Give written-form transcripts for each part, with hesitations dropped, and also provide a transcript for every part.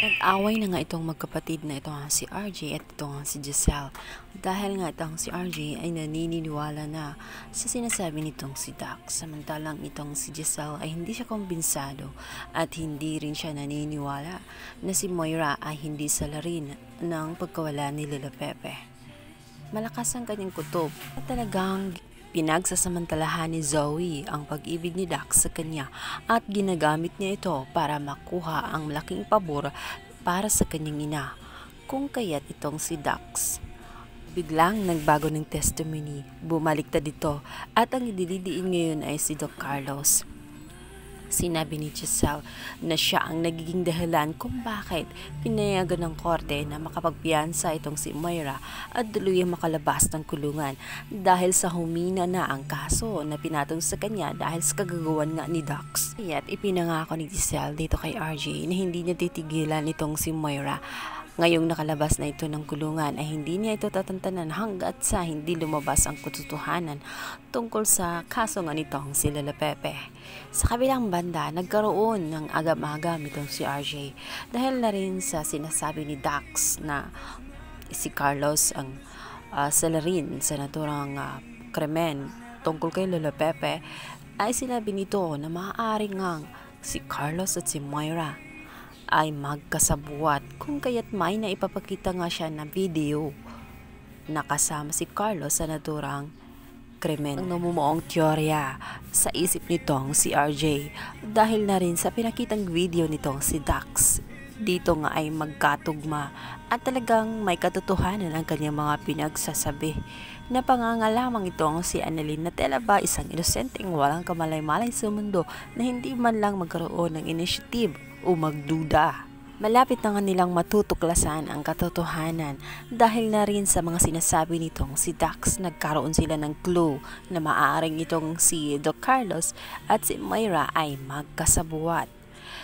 Nag-away na nga itong magkapatid na ito nga si RJ at ito nga si Giselle. Dahil nga itong si RJ ay naniniwala na sa sinasabi nitong si Dax. Samantalang itong si Giselle ay hindi siya kumbinsado at hindi rin siya naniniwala na si Moira ay hindi salarin ng pagkawala ni Lila Pepe. Malakas ang kanyang kutob at talagang pinagsasamantalahan ni Zoe ang pag-ibig ni Dax sa kanya at ginagamit niya ito para makuha ang malaking pabor para sa kanyang ina. Kung kaya't itong si Dax biglang nagbago ng testimony, bumaliktad dito at ang idilidiin ngayon ay si Doc Carlos. Sinabi ni Giselle na siya ang nagiging dahilan kung bakit pinayagan ng korte na makapagpiyansa itong si Moira at tuluyang makalabas ng kulungan dahil sa humina na ang kaso na pinatong sa kanya dahil sa kagagawan nga ni Dax. Kaya't ipinangako ni Giselle dito kay RJ na hindi niya titigilan itong si Moira. Ngayong nakalabas na ito ng kulungan ay hindi niya ito tatantanan hanggat sa hindi lumabas ang katotohanan tungkol sa kaso nga nitong si Lila Pepe. Sa kabilang banda, nagkaroon ng agam-agam itong si RJ dahil na rin sa sinasabi ni Dax na si Carlos ang salarin sa naturang krimen tungkol kay Lila Pepe, ay sinabi nito na maaaring ngang si Carlos at si Moira ay magkasabuat kung kaya't may naipapakita nga siya na video na kasama si Carlos sa naturang krimen. Ang namumuong teorya sa isip nitong si RJ dahil na rin sa pinakitang video nitong si Dax. Dito nga ay magkatugma at talagang may katotohanan ang kanyang mga pinagsasabi na pangangalamang itong si Annalyn na tela ba isang inosenteng walang kamalay-malay sa mundo na hindi man lang magkaroon ng initiative o magduda. Malapit na nga nilang matutuklasan ang katotohanan dahil na rin sa mga sinasabi nitong si Dax. Nagkaroon sila ng clue na maaaring itong si Doc Carlos at si Moira ay magkasabuat.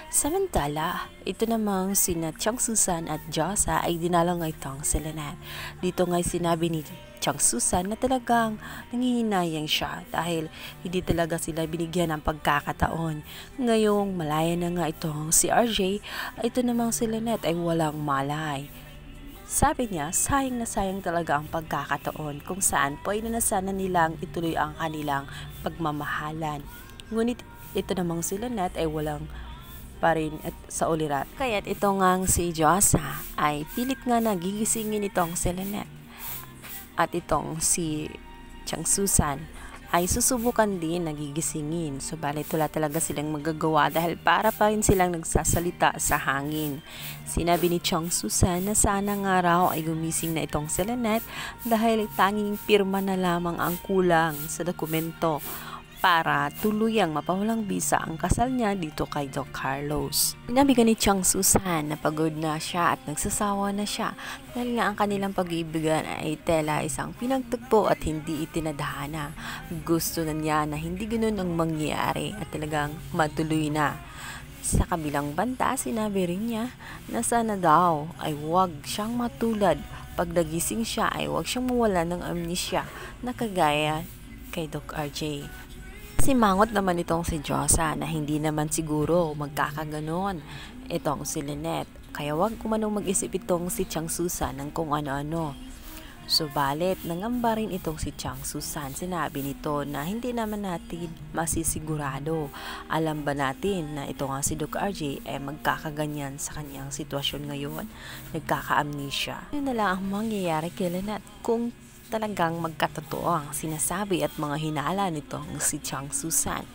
Samantala, ito namang sina Chang Susan at Josa ay dinala nga itong si Lynette. Dito nga'y sinabi ni Chang Susan na talagang nangihinayang siya dahil hindi talaga sila binigyan ng pagkakataon. Ngayong malaya na nga itong si RJ, ito namang si Lynette ay walang malay. Sabi niya, sayang na sayang talaga ang pagkakataon kung saan pwede na sana nilang ituloy ang kanilang pagmamahalan. Ngunit ito namang si Lynette ay walang pa rin at sa ulirat. Kaya't ito ngang si Josa ay pilit nga nagigisingin itong si Lynette. At itong si Chang Susan ay susubukan din nagigisingin. Subalit wala talaga silang magagawa dahil para pa rin silang nagsasalita sa hangin. Sinabi ni Chang Susan na sana nga raw ay gumising na itong si Lynette dahil tanging pirma na lamang ang kulang sa dokumento para tuluyang mapawalang bisa ang kasal niya dito kay Doc Carlos. Sinabi ni Chang Susan na pagod na siya at nagsasawa na siya dahil nga ang kanilang pag-iibigan ay tela isang pinagtagpo at hindi itinadhana. Gusto na niya na hindi ganoon ang mangyayari at talagang matuloy na. Sa kabilang banda, sinabi rin niya na sana daw ay huwag siyang matulad. Pag nagising siya ay huwag siyang mawala ng amnesia na kagaya kay Doc RJ. Simangot naman itong si Josa na hindi naman siguro magkakaganon itong si Lynette. Kaya wag kumanong mag-isip itong si Chang Susan ng kung ano-ano. Subalit, nangamba rin itong si Chang Susan. Sinabi nito na hindi naman natin masisigurado. Alam ba natin na ito nga si Doc RJ ay magkakaganyan sa kanyang sitwasyon ngayon? Nagkaka-amnesia. Yun na lang ang mangyayari kay Lynette kung talagang magkatotoo ang sinasabi at mga hinala nitong si Chang Susan.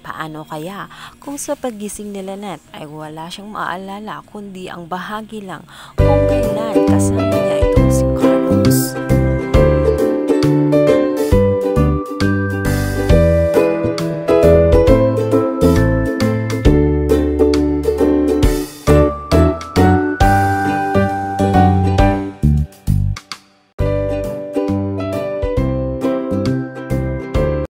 Paano kaya kung sa paggising ni Lynette ay wala siyang maalala kundi ang bahagi lang kung kailan kasama niya